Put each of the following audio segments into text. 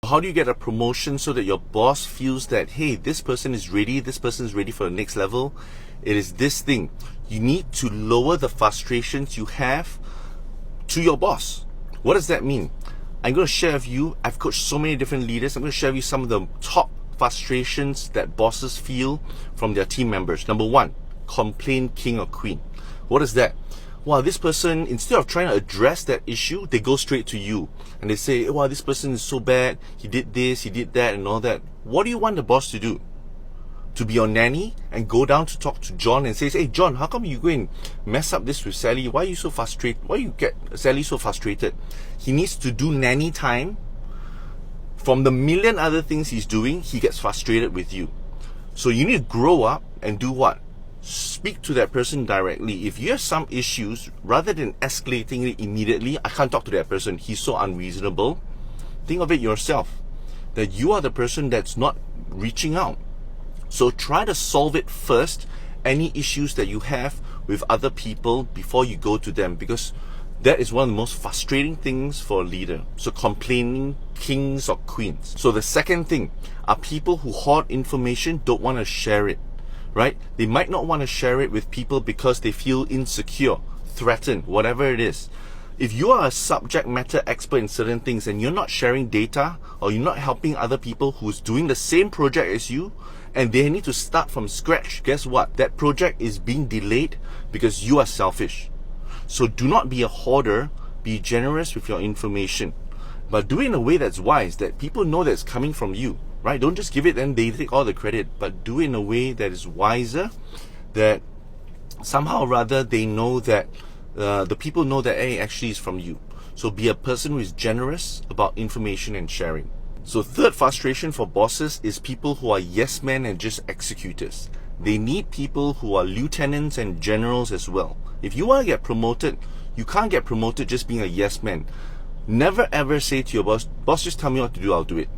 How do you get a promotion so that your boss feels that, hey, this person is ready for the next level? It is this thing. You need to lower the frustrations you have to your boss. What does that mean? I'm going to share with you, I've coached so many different leaders, I'm going to share with you some of the top frustrations that bosses feel from their team members. Number one, complain king or queen. What is that? Wow, this person, instead of trying to address that issue, they go straight to you and they say, wow, this person is so bad, he did this, he did that, and all that. What do you want the boss to do? To be your nanny and go down to talk to John and say, hey John, how come you go and mess up this with Sally? Why are you so frustrated? Why you get Sally so frustrated? He needs to do nanny time. From the million other things he's doing, he gets frustrated with you. So you need to grow up and do what? Speak to that person directly. If you have some issues, rather than escalating it immediately, I can't talk to that person, he's so unreasonable. Think of it yourself, that you are the person that's not reaching out. So try to solve it first, any issues that you have with other people before you go to them, because that is one of the most frustrating things for a leader. So complaining kings or queens. So the second thing are people who hoard information, don't want to share it, right? They might not want to share it with people because they feel insecure, threatened, whatever it is. If you are a subject matter expert in certain things and you're not sharing data, or you're not helping other people who's doing the same project as you, and they need to start from scratch, guess what? That project is being delayed because you are selfish. So do not be a hoarder, be generous with your information. But do it in a way that's wise, that people know that it's coming from you, right? Don't just give it and they take all the credit, but do it in a way that is wiser, that somehow or rather they know that the people know that, hey, actually it's from you. So be a person who is generous about information and sharing. So third frustration for bosses is people who are yes men and just executors. They need people who are lieutenants and generals as well. If you want to get promoted, you can't get promoted just being a yes man. Never ever say to your boss, just tell me what to do, I'll do it.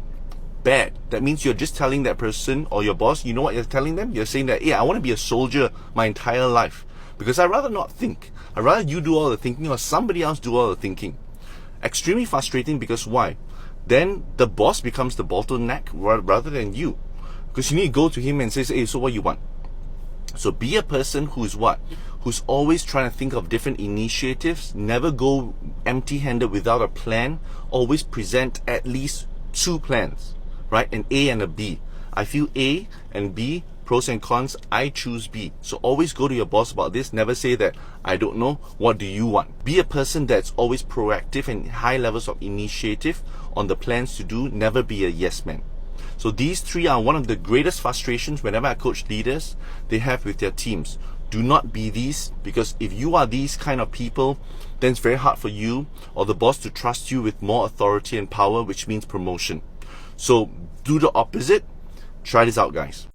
Bad. That means you're just telling that person or your boss, you know what you're telling them? You're saying that, hey, I want to be a soldier my entire life because I'd rather not think. I'd rather you do all the thinking or somebody else do all the thinking. Extremely frustrating because why? Then the boss becomes the bottleneck rather than you. Because you need to go to him and say, hey, so what you want? So be a person who's what? Who's always trying to think of different initiatives. Never go empty-handed without a plan. Always present at least 2 plans, right? An A and a B. I feel A and B, pros and cons, I choose B. So always go to your boss about this. Never say that, I don't know, what do you want? Be a person that's always proactive and high levels of initiative on the plans to do. Never be a yes man. So these 3 are one of the greatest frustrations whenever I coach leaders they have with their teams. Do not be these, because if you are these kind of people, then it's very hard for you or the boss to trust you with more authority and power, which means promotion. So do the opposite. Try this out, guys.